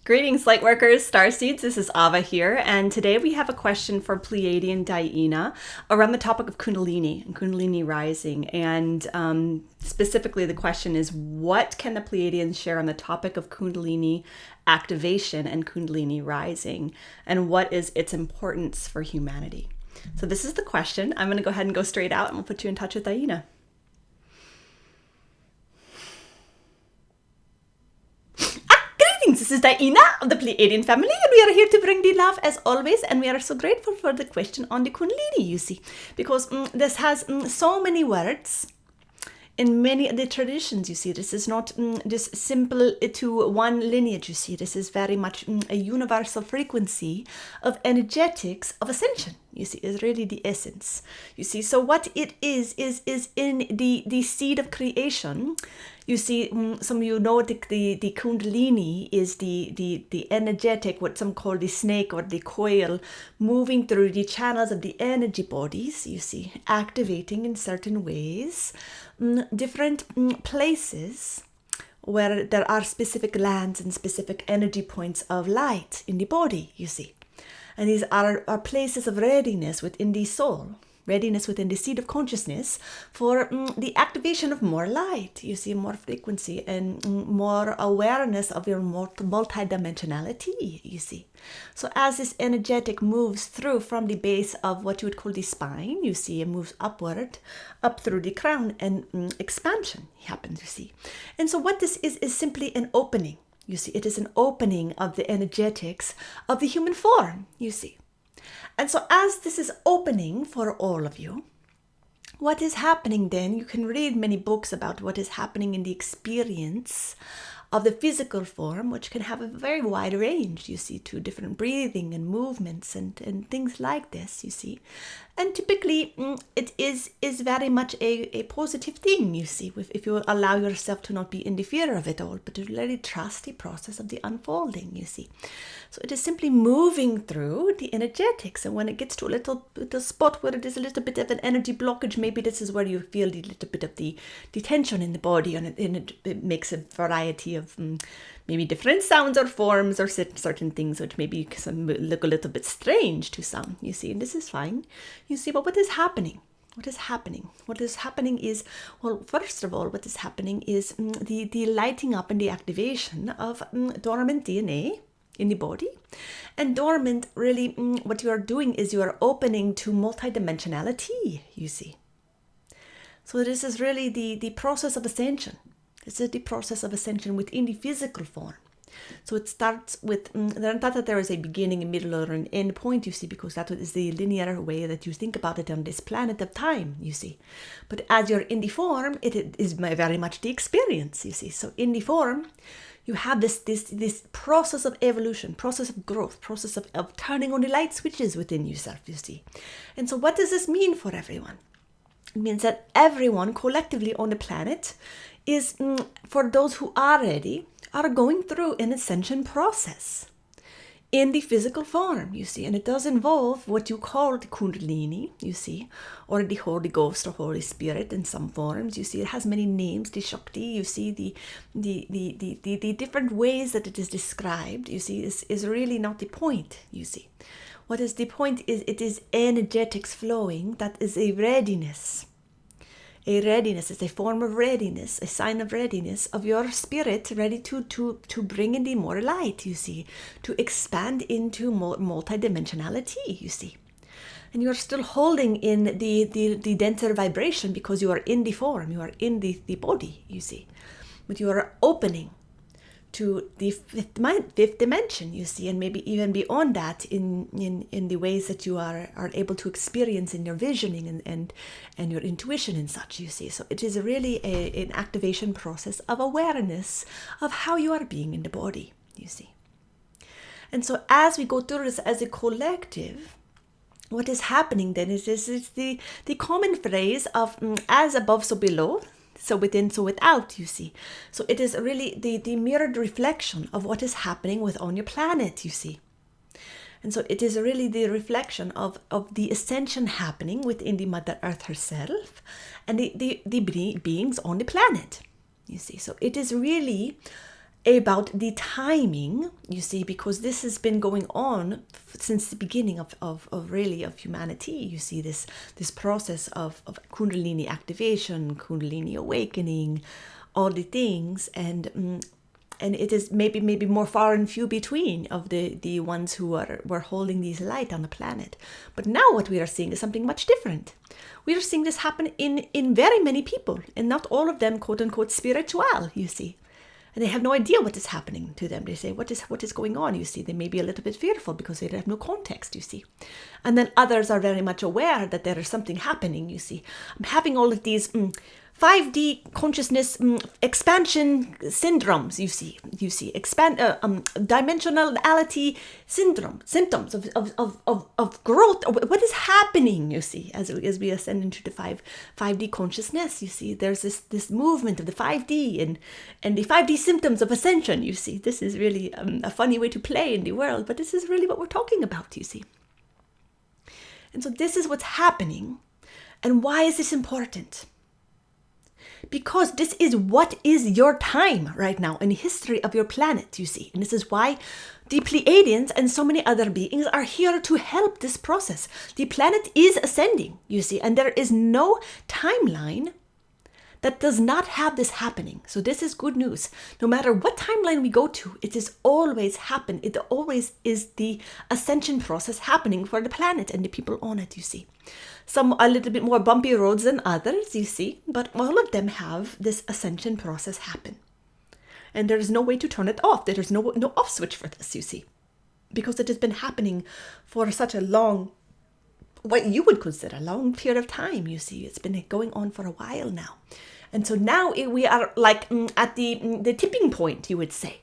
Greetings, Lightworkers, Starseeds. This is Ava here, and today we have a question for Pleiadian DiYeena around the topic of Kundalini and Kundalini rising. And specifically, the question is, what can the Pleiadians share on the topic of Kundalini activation and Kundalini rising, and what is its importance for humanity? So this is the question. I'm going to go ahead and go straight out, and we'll put you in touch with DiYeena. This is DiYeena of the Pleiadian Family, and we are here to bring the love as always, and we are so grateful for the question on the Kundalini, you see, because this has so many words in many of the traditions, you see. This is not just simple to one lineage, you see. This is very much a universal frequency of energetics of ascension, you see, is really the essence, you see. So what it is in the seed of creation. You see, some of you know the Kundalini is the energetic, what some call the snake or the coil, moving through the channels of the energy bodies, you see, activating in certain ways, different places where there are specific lands and specific energy points of light in the body, you see. And these are places of readiness within the soul. Readiness within the seed of consciousness for the activation of more light, you see, more frequency and more awareness of your multidimensionality, you see. So as this energetic moves through from the base of what you would call the spine, you see, it moves upward, up through the crown, and expansion happens, you see. And so what this is simply an opening, you see. It is an opening of the energetics of the human form, you see. And so as this is opening for all of you, what is happening then, you can read many books about what is happening in the experience of the physical form, which can have a very wide range, you see, to different breathing and movements and things like this, you see. And typically it is very much a positive thing, you see, if you allow yourself to not be in the fear of it all, but to really trust the process of the unfolding, you see. So it is simply moving through the energetics, and when it gets to a little spot where it is a little bit of an energy blockage, maybe this is where you feel a little bit of the tension in the body, and it makes a variety of maybe different sounds or forms or certain things which maybe look a little bit strange to some, you see, and this is fine, you see. But what is happening? What is happening? What is happening is, well, first of all, what is happening is the lighting up and the activation of dormant DNA in the body. And dormant, really, what you are doing is you are opening to multidimensionality, you see. So this is really the process of ascension. This is the process of ascension within the physical form. So it starts with, not that there is a beginning, a middle, or an end point, you see, because that is the linear way that you think about it on this planet of time, you see. But as you're in the form, it is very much the experience, you see. So in the form, you have this process of evolution, process of growth, process of turning on the light switches within yourself, you see. And so what does this mean for everyone? It means that everyone collectively on the planet is, for those who are ready, are going through an ascension process in the physical form, you see. And it does involve what you call the Kundalini, you see, or the Holy Ghost or Holy Spirit in some forms, you see. It has many names, the Shakti, you see, the different ways that it is described, you see, is really not the point, you see. What is the point is it is energetics flowing, that is a readiness. A readiness is a form of readiness, a sign of readiness of your spirit, ready to bring in the more light, you see, to expand into multidimensionality, you see. And you are still holding in the denser vibration because you are in the form, you are in the body, you see. But you are opening to the fifth dimension, you see, and maybe even beyond that in the ways that you are able to experience in your visioning and your intuition and such, you see. So it is really an activation process of awareness of how you are being in the body, you see. And so as we go through this as a collective, what is happening then is the common phrase of as above, so below, so within, so without, you see. So it is really the mirrored reflection of what is happening within your planet, you see. And so it is really the reflection of the ascension happening within the Mother Earth herself and the beings on the planet, you see. So it is really about the timing, you see, because this has been going on since the beginning of humanity. You see this process of Kundalini activation, Kundalini awakening, all the things, and it is maybe more far and few between of the ones who were holding these light on the planet. But now what we are seeing is something much different. We are seeing this happen in very many people, and not all of them, quote unquote, spiritual, you see. And they have no idea what is happening to them. They say, what is going on, you see. They may be a little bit fearful because they have no context, you see. And then others are very much aware that there is something happening, you see. I'm having all of these 5D consciousness expansion syndromes, you see, dimensionality symptoms of growth. What is happening, you see, as we ascend into the 5D consciousness, you see, there's this movement of the 5D and the 5D symptoms of ascension, you see. This is really a funny way to play in the world, but this is really what we're talking about, you see. And so this is what's happening. And why is this important? Because this is what is your time right now in the history of your planet, you see. And this is why the Pleiadians and so many other beings are here to help this process. The planet is ascending, you see, and there is no timeline that does not have this happening. So this is good news. No matter what timeline we go to, it is always happen. It always is the ascension process happening for the planet and the people on it, you see. Some a little bit more bumpy roads than others, you see, but all of them have this ascension process happen. And there is no way to turn it off. There is no off switch for this, you see, because it has been happening for such a long, what you would consider a long period of time, you see. It's been going on for a while now. And so now we are like at the tipping point, you would say.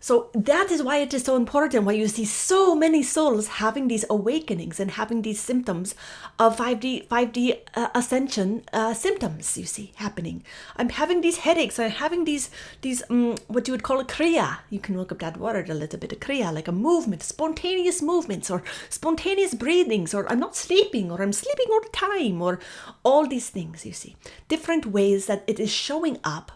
So that is why it is so important, why you see so many souls having these awakenings and having these symptoms of 5D ascension symptoms, you see, happening. I'm having these headaches, I'm having these what you would call a kriya. You can look up that word a little bit, a kriya, like a movement, spontaneous movements or spontaneous breathings, or I'm not sleeping, or I'm sleeping all the time, or all these things, you see. Different ways that it is showing up.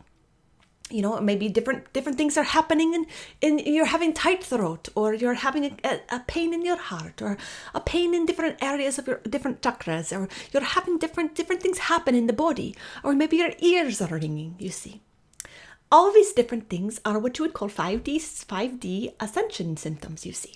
You know, maybe different things are happening in you're having tight throat, or you're having a pain in your heart, or a pain in different areas of your different chakras, or you're having different things happen in the body, or maybe your ears are ringing, you see. All these different things are what you would call 5D ascension symptoms, you see.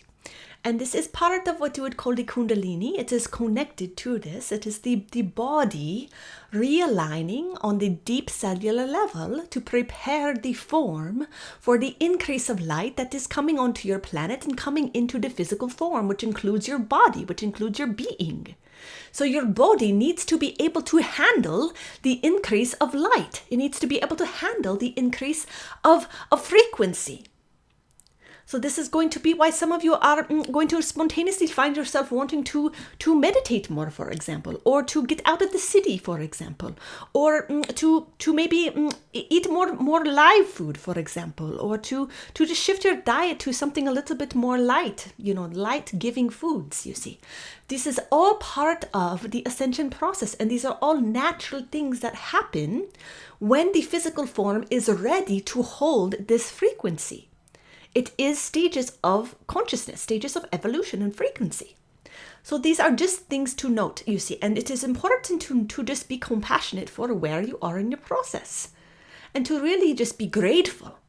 And this is part of what you would call the Kundalini. It is connected to this. It is the body realigning on the deep cellular level to prepare the form for the increase of light that is coming onto your planet and coming into the physical form, which includes your body, which includes your being. So your body needs to be able to handle the increase of light. It needs to be able to handle the increase of frequency. So this is going to be why some of you are going to spontaneously find yourself wanting to meditate more, for example, or to get out of the city, for example, or to maybe eat more live food, for example, or to just shift your diet to something a little bit more light, light-giving foods, you see. This is all part of the ascension process, and these are all natural things that happen when the physical form is ready to hold this frequency. It is stages of consciousness, stages of evolution and frequency. So these are just things to note, you see, and it is important to just be compassionate for where you are in your process, and to really just be grateful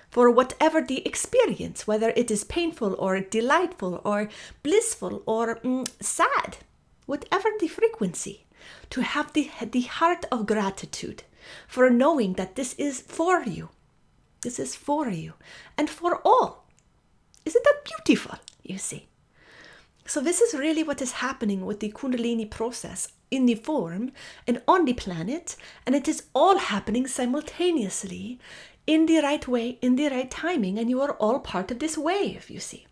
for whatever the experience, whether it is painful or delightful or blissful or sad, whatever the frequency, to have the heart of gratitude for knowing that this is for you. This is for you and for all. Isn't that beautiful, you see? So this is really what is happening with the Kundalini process in the form and on the planet, and it is all happening simultaneously in the right way, in the right timing, and you are all part of this wave, you see.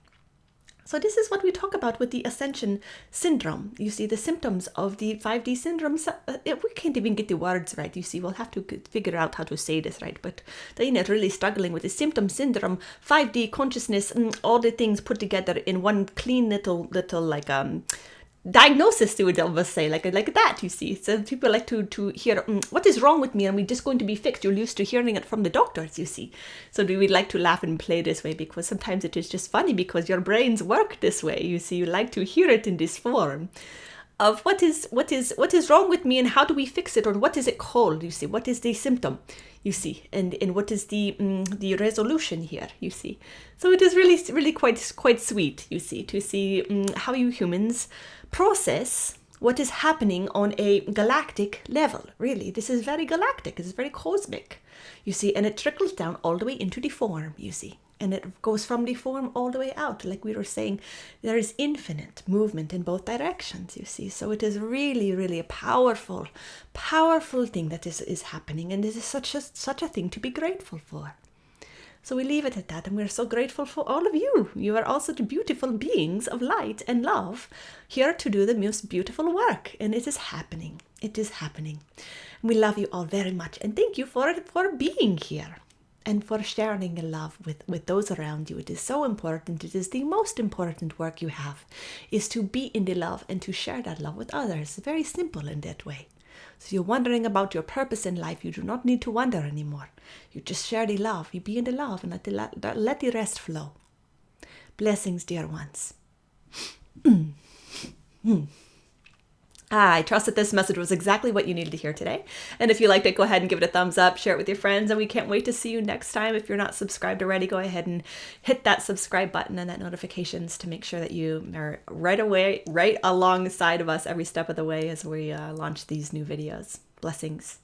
So this is what we talk about with the Ascension syndrome. You see, the symptoms of the 5D syndromes, we can't even get the words right, you see. We'll have to figure out how to say this right. But DiYeena is really struggling with the syndrome, 5D consciousness, all the things put together in one clean little like diagnosis, they would almost say, like that, you see. So people like to hear, what is wrong with me? And we're just going to be fixed. You're used to hearing it from the doctors, you see. So we like to laugh and play this way, because sometimes it is just funny, because your brains work this way, you see. You like to hear it in this form of what is wrong with me, and how do we fix it, or what is it called, you see. What is the symptom, you see, and what is the resolution here, you see. So it is really quite sweet, you see, to see how you humans process what is happening on a galactic level. Really, this is very galactic, it's very cosmic, you see, and it trickles down all the way into the form, you see. And it goes from the form all the way out. Like we were saying, there is infinite movement in both directions, you see. So it is really a powerful thing that is happening. And this is such a thing to be grateful for. So we leave it at that. And we're so grateful for all of you. You are also the beautiful beings of light and love, here to do the most beautiful work. And it is happening. It is happening. We love you all very much. And thank you for being here, and for sharing your love with those around you. It is so important. It is the most important work you have, is to be in the love and to share that love with others. Very simple in that way. So you're wondering about your purpose in life, you do not need to wonder anymore. You just share the love. You be in the love, and let the rest flow. Blessings, dear ones. I trust that this message was exactly what you needed to hear today. And if you liked it, go ahead and give it a thumbs up, share it with your friends, and we can't wait to see you next time. If you're not subscribed already, go ahead and hit that subscribe button and that notifications to make sure that you are right alongside of us every step of the way as we launch these new videos. Blessings.